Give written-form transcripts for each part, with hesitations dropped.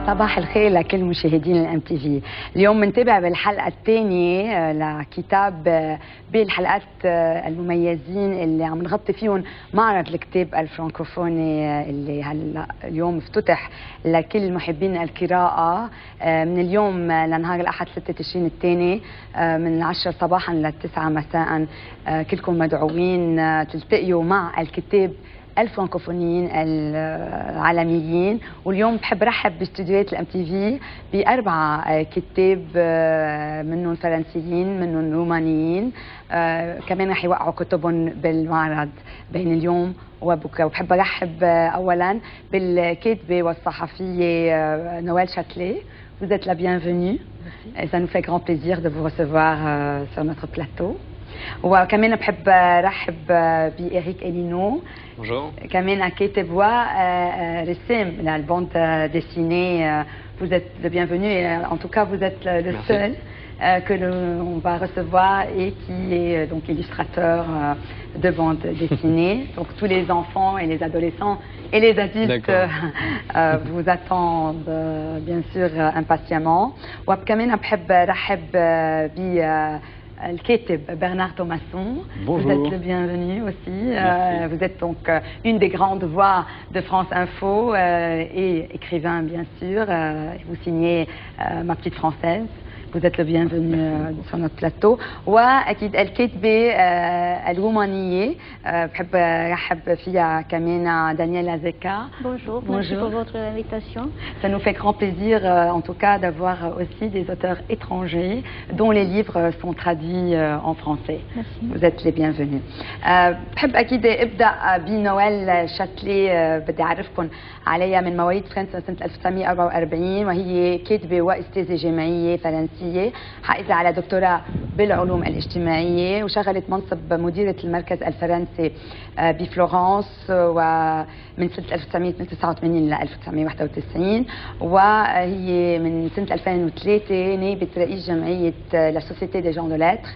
صباح الخير لكل مشاهدين الام تي في. اليوم بنتابع بالحلقه الثانيه لكتاب بالحلقات المميزين اللي عم نغطي فيهم معرض الكتاب الفرنكوفوني اللي هلا اليوم افتتح لكل محبين القراءه من اليوم لنهار الاحد 6 تشرين الثاني من 10 صباحا ل 9 مساء. كلكم مدعوين تلتقيوا مع الكتاب الفرنكوفونيين العالميين. واليوم بحب رحب باستديوهات الام تي في باربعه كتاب، منهم فرنسيين منهم رومانيين، كمان رح يوقعوا كتبهم بالمعرض بين اليوم وبكره. وبحب ارحب اولا بالكاتبه والصحفيه نوال شاتلي. Vous êtes la bienvenue. Ça nous fait grand plaisir de vous recevoir sur notre plateau. وكمان بحب رحب بإريك إلينو. Bonjour. كمان كاتب ورسام للبوند ديسيني. Vous êtes le bienvenu et en tout cas vous êtes le seul que l'on va recevoir et qui est donc illustrateur de bande dessinée. Donc tous les enfants et les adolescents et les adultes vous attendent bien sûr impatiemment. وكمان بحب رحب ب الكاتب Bernard Thomasson. Bonjour. Vous êtes le bienvenu aussi. Vous êtes donc une des grandes voix de France Info et écrivain bien sûr. Vous signez Ma Petite Française. Vous êtes le bienvenu sur notre plateau. واكيد الكاتبه الرومانيه بحب رحب فيها كمان دانييلا زكا. Bonjour, merci pour votre invitation. Ça nous fait grand plaisir en tout cas d'avoir aussi des auteurs étrangers dont les livres sont traduits en français. Merci. Vous êtes les bienvenus. بحب اكيد ابدا بنوال شاتلي. بدي اعرفكم عليها من مواليد فرنسا سنه 1944 وهي كاتبه واستاذه جامعيه فرنسيه حائزة على دكتوراه بالعلوم الاجتماعية، وشغلت منصب مديرة المركز الفرنسي بفلورنس ومن سنة 1989 ل 1991. وهي من سنة 2003 نائبة رئيس جمعية لا سوسيتي دي جون دو لاتر،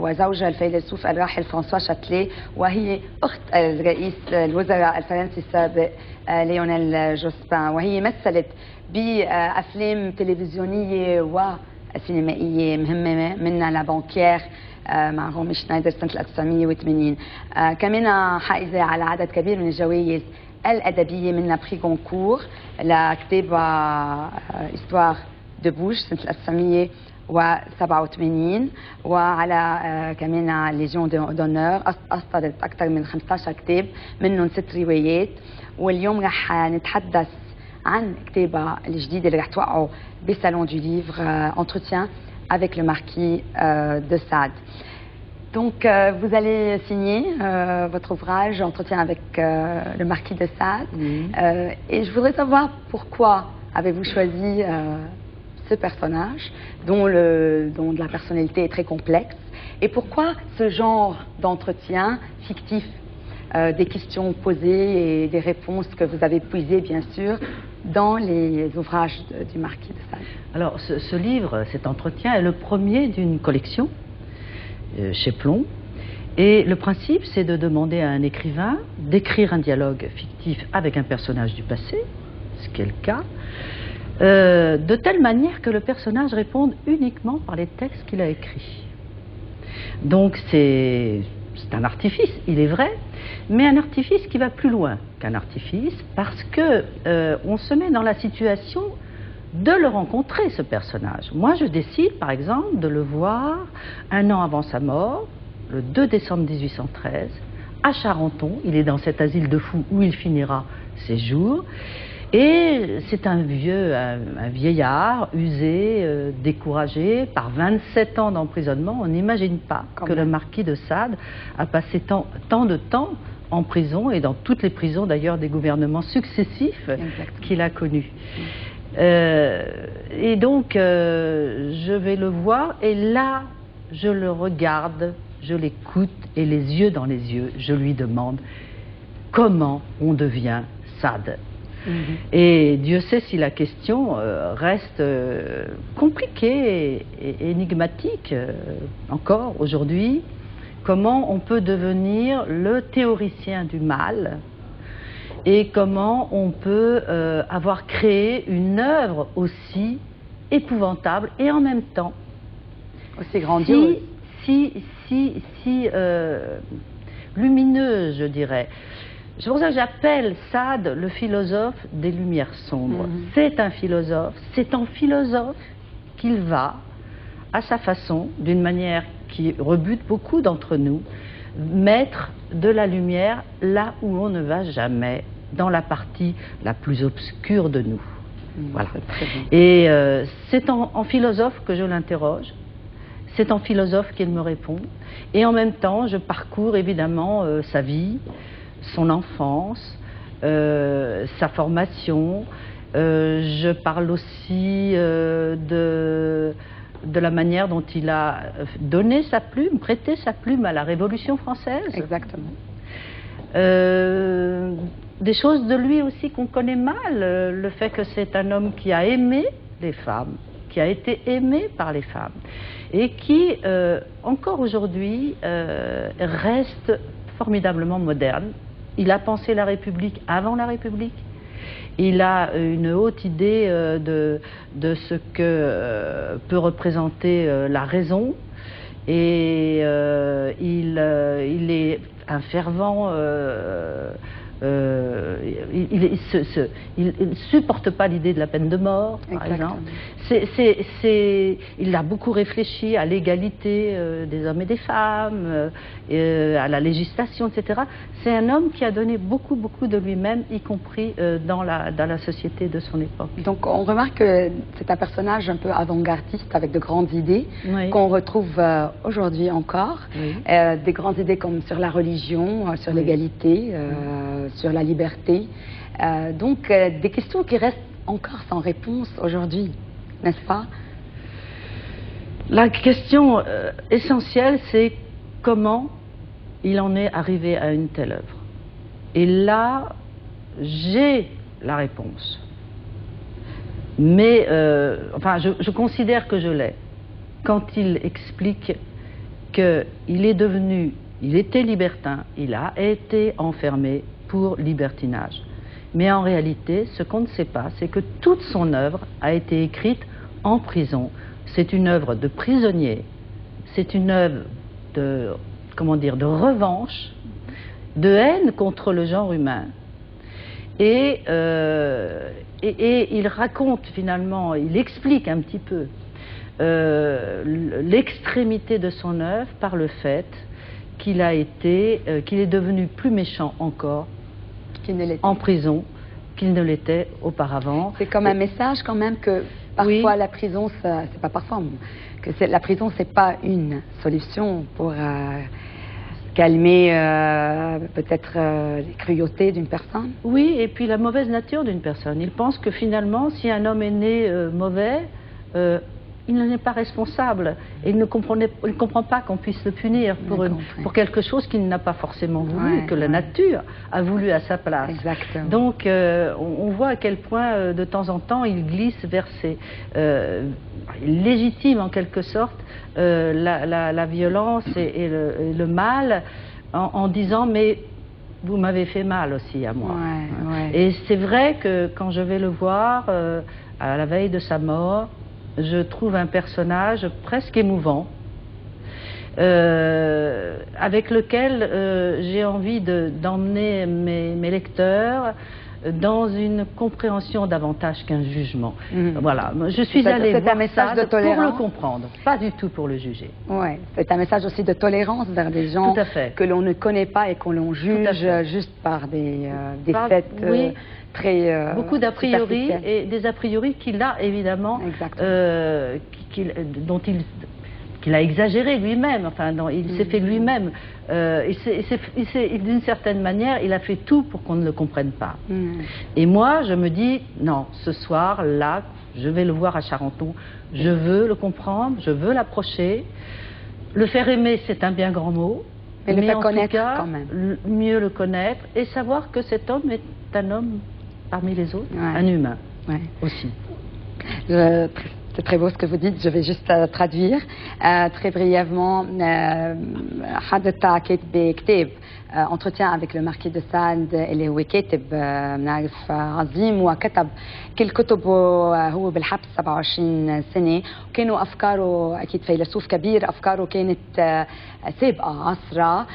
وزوجها الفيلسوف الراحل فرانسوا شاتلي، وهي أخت الرئيس الوزراء الفرنسي السابق ليونيل جوسبان. وهي مثلت بأفلام تلفزيونية وسينمائية مهمة منها لا بانكير مع رومي شنايدر سنة 1980. كمان حائزة على عدد كبير من الجوائز الأدبية منها بري غونكور لكتابها إستوار دو بوش سنة 1987 وعلى كمان ليجيون دونور. أصدرت أكثر من 15 كتاب منهم 6 روايات. واليوم رح نتحدث عن كتابها الجديد اللي رح توقعوا بالصالون دو ليفر Entretien avec le marquis de Sade. Donc vous allez signer votre ouvrage Entretien avec le marquis de Sade. Et je voudrais savoir pourquoi avez-vous choisi ce personnage dont la personnalité est très complexe, et pourquoi ce genre d'entretien fictif, des questions posées et des réponses que vous avez puisées bien sûr dans les ouvrages du marquis de Sade. Alors ce livre, cet entretien, est le premier d'une collection chez Plon. Et le principe, c'est de demander à un écrivain d'écrire un dialogue fictif avec un personnage du passé, ce qui est le cas, de telle manière que le personnage réponde uniquement par les textes qu'il a écrits. Donc c'est un artifice, il est vrai, mais un artifice qui va plus loin qu'un artifice, parce que on se met dans la situation de le rencontrer, ce personnage. Moi, je décide, par exemple, de le voir un an avant sa mort, le 2 décembre 1813, à Charenton. Il est dans cet asile de fous où il finira ses jours. Et c'est un vieillard usé, découragé, par 27 ans d'emprisonnement. On n'imagine pas que le marquis de Sade a passé tant de temps en prison, et dans toutes les prisons d'ailleurs des gouvernements successifs qu'il a connus. Et donc je vais le voir, et là je le regarde, je l'écoute, et les yeux dans les yeux, je lui demande comment on devient Sade. Et Dieu sait si la question reste compliquée et énigmatique encore aujourd'hui. Comment on peut devenir le théoricien du mal et comment on peut avoir créé une œuvre aussi épouvantable et en même temps aussi grandiose, si lumineuse, je dirais. C'est pour ça que j'appelle Sade le philosophe des lumières sombres. C'est un philosophe, c'est en philosophe qu'il va, à sa façon, d'une manière qui rebute beaucoup d'entre nous, mettre de la lumière là où on ne va jamais, dans la partie la plus obscure de nous. Voilà. Et c'est en philosophe que je l'interroge, c'est en philosophe qu'il me répond, et en même temps je parcours évidemment sa vie, son enfance, sa formation, je parle aussi de la manière dont il a donné sa plume, prêté sa plume à la Révolution française. Exactement. Des choses de lui aussi qu'on connaît mal, le fait que c'est un homme qui a aimé les femmes, qui a été aimé par les femmes, et qui, encore aujourd'hui, reste formidablement moderne. Il a pensé la République avant la République. Il a une haute idée de ce que peut représenter la raison, et il est un fervent. Il ne supporte pas l'idée de la peine de mort, par exemple. Il a beaucoup réfléchi à l'égalité des hommes et des femmes, à la législation, etc. C'est un homme qui a donné beaucoup de lui-même, y compris dans la société de son époque. Donc on remarque que c'est un personnage un peu avant-gardiste, avec de grandes idées, oui, qu'on retrouve aujourd'hui encore. Oui. Des grandes idées comme sur la religion, sur l'égalité, sur la liberté. Donc des questions qui restent encore sans réponse aujourd'hui, n'est-ce pas? La question essentielle, c'est comment il en est arrivé à une telle œuvre. Et là, j'ai la réponse. Mais, enfin, je considère que je l'ai. Quand il explique qu'il est devenu, il était libertin, il a été enfermé pour libertinage. Mais en réalité, ce qu'on ne sait pas, c'est que toute son œuvre a été écrite en prison. C'est une œuvre de prisonnier, c'est une œuvre de, comment dire, de revanche, de haine contre le genre humain. Et il raconte finalement, il explique un petit peu l'extrémité de son œuvre par le fait qu'il est devenu plus méchant encore en prison qu'il ne l'était auparavant. C'est comme un message quand même que parfois la prison, c'est pas parfois, que la prison c'est pas une solution pour calmer peut-être les cruautés d'une personne. Oui, et puis la mauvaise nature d'une personne. Il pense que finalement, si un homme est né mauvais, il n'en est pas responsable. Et il ne comprend pas qu'on puisse le punir pour quelque chose qu'il n'a pas forcément voulu, que la nature a voulu à sa place. Exactement. Donc on voit à quel point de temps en temps il glisse vers il légitime en quelque sorte la violence et le mal en disant mais vous m'avez fait mal aussi à moi. Et c'est vrai que quand je vais le voir à la veille de sa mort, je trouve un personnage presque émouvant, avec lequel j'ai envie d'emmener mes lecteurs dans une compréhension davantage qu'un jugement. Voilà, je suis allée voir ça pour le comprendre, pas du tout pour le juger. Oui, c'est un message aussi de tolérance vers des gens que l'on ne connaît pas et qu'on l'on juge juste par des faits très beaucoup d'a priori et des a priori qu'il a évidemment qu'il a exagéré lui-même, enfin il s'est fait lui-même, d'une certaine manière il a fait tout pour qu'on ne le comprenne pas. Et moi je me dis non, ce soir là je vais le voir à Charenton, je veux le comprendre, je veux l'approcher, le faire aimer c'est un bien grand mot, mais le faire en connaître tout cas, quand même. Mieux le connaître et savoir que cet homme est un homme parmi les autres, un humain aussi. C'est c'est très beau ce que vous dites, je vais juste traduire très brièvement. حضرتها كاتبة كتاب entretien avec le marquis de Sade اللي هو كاتب بنعرف عظيم، وكتب كل كتبه هو بالحبس 27 سنة، وكانوا أفكاره أكيد فيلسوف كبير، أفكاره كانت سابقة عصرها،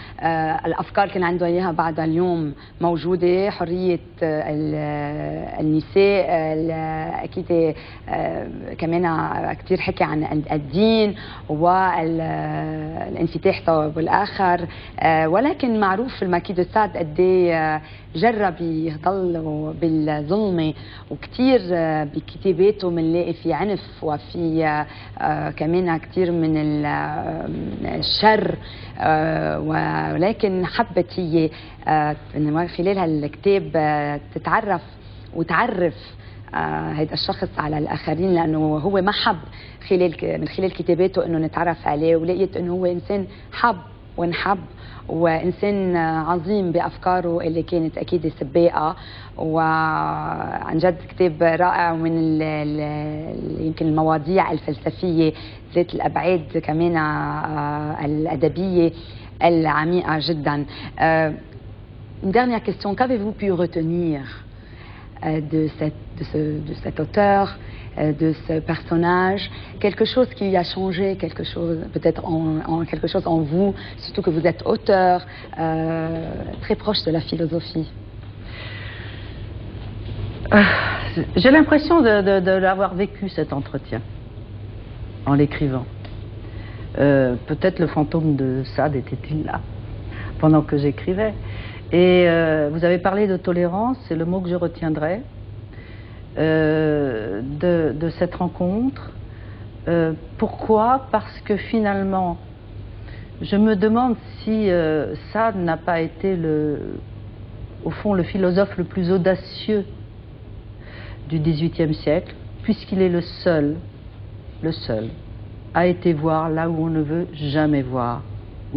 الأفكار كان عنده إياها بعدها اليوم موجودة، حرية النساء، أكيد كمان كثير حكي عن الدين والانفتاح بالآخر، ولكن معروف الماركي دو ساد قد ايه جرب يضل بالظلمه، وكثير بكتاباته بنلاقي في عنف وفي كمان كثير من الشر، ولكن حبت هي خلال هالكتاب تتعرف وتعرف هيدا الشخص على الاخرين، لانه هو ما حب من خلال كتاباته انه نتعرف عليه، ولقيت انه هو انسان حب ونحب، وإنسان عظيم بأفكاره اللي كانت أكيد سباقة، وعن جد كتاب رائع، ومن يمكن المواضيع الفلسفية ذات الأبعاد كمان الأدبية العميقة جدا. Une dernière question, qu'avez-vous pu retenir de cet auteur, de ce personnage, quelque chose qui a changé, quelque chose peut-être quelque chose en vous, surtout que vous êtes auteur, très proche de la philosophie. J'ai l'impression de l'avoir vécu cet entretien en l'écrivant. Peut-être le fantôme de Sade était-il là pendant que j'écrivais. Et vous avez parlé de tolérance, c'est le mot que je retiendrai. De cette rencontre. Pourquoi? Parce que finalement, je me demande si Sade n'a pas été au fond le philosophe le plus audacieux du XVIIIe siècle, puisqu'il est le seul a été voir là où on ne veut jamais voir,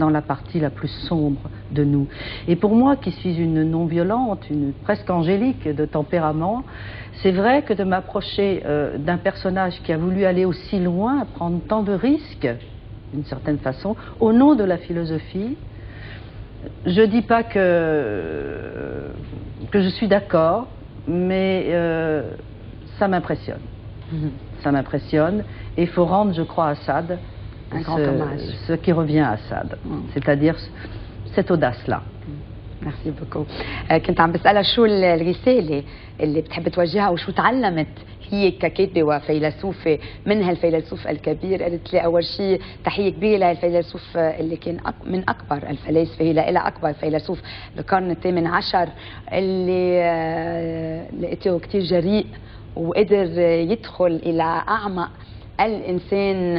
dans la partie la plus sombre de nous. Et pour moi, qui suis une non-violente, une presque angélique de tempérament, c'est vrai que de m'approcher d'un personnage qui a voulu aller aussi loin, prendre tant de risques, d'une certaine façon, au nom de la philosophie, je ne dis pas que je suis d'accord, mais ça m'impressionne. Ça m'impressionne, et il faut rendre, je crois, à Sade ce qui revient à Sade, c'est-à-dire cette audace-là. ميرسي بوكو. كنت عم بسألها شو الرسالة اللي بتحب توجهها وشو تعلمت هي ككاتبة وفيلسوفة من هالفيلسوف الكبير. قالت لي أول شيء تحية كبيرة لهالفيلسوف اللي كان من أكبر الفلاسفة، هي لها أكبر فيلسوف القرن الثامن عشر، اللي لقيته كتير جريء وقدر يدخل إلى أعمق الانسان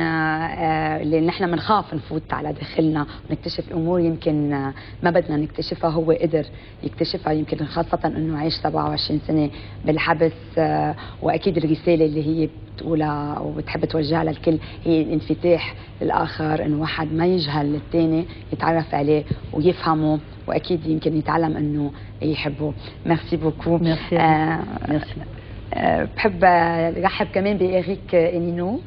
اللي نحن بنخاف نفوت على داخلنا ونكتشف امور يمكن ما بدنا نكتشفها، هو قدر يكتشفها، يمكن خاصه انه عايش 27 سنه بالحبس. واكيد الرساله اللي هي بتقولها وبتحب توجهها للكل هي الانفتاح للاخر، انه واحد ما يجهل الثاني، يتعرف عليه ويفهمه، واكيد يمكن يتعلم انه يحبه. ميرسي بوكو. ميرسي. بحب رحب كمان بإريك إنينو.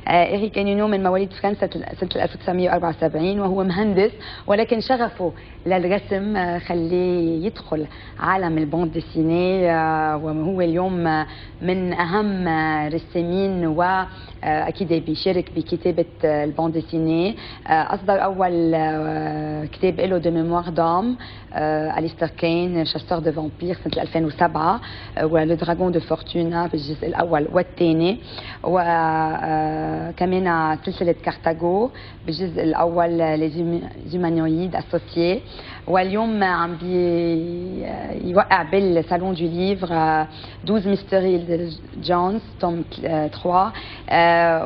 إريك إنينو من مواليد فرنسا سنة 1974، وهو مهندس، ولكن شغفه للرسم خليه يدخل عالم البوند ديسيني، وهو اليوم من أهم رسامين، وأكيد بيشارك بكتابة البوند ديسيني. أصدر أول كتاب له دو ميموار دام أليستر كين شاسور دو فامبير سنة 2007، ولو دراغون دو فورتونا في الجزء الأول والثاني، وكمان سلسلة كارتاغو بالجزء الأول ليزومانيويد أسوسيي. واليوم عم يوقع بالصالون دو ليفر 12 ميستري جونز توم 3،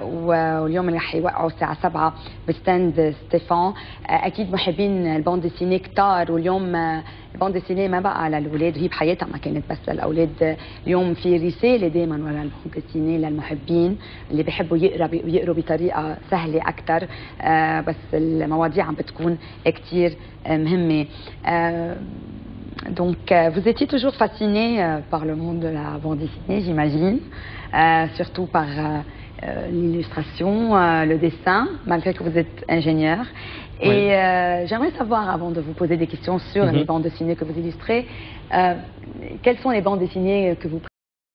واليوم رح يوقعوا الساعة 7 بستاند ستيفان. أكيد محبين البوند ديسيني كتار، واليوم البوند ديسيني ما بقى للأولاد، هي بحياتها ما كانت بس للأولاد، اليوم في رسالة دايما ورا البوند ديسيني للمحبين اللي بيحبوا يقروا بطريقة سهلة أكثر، بس المواضيع عم بتكون كتير مهمة. Donc, vous étiez toujours fasciné par le monde de la bande dessinée, j'imagine, surtout par l'illustration, le dessin, malgré que vous êtes ingénieur. Et j'aimerais savoir, avant de vous poser des questions sur les bandes dessinées que vous illustrez, quelles sont les bandes dessinées que vous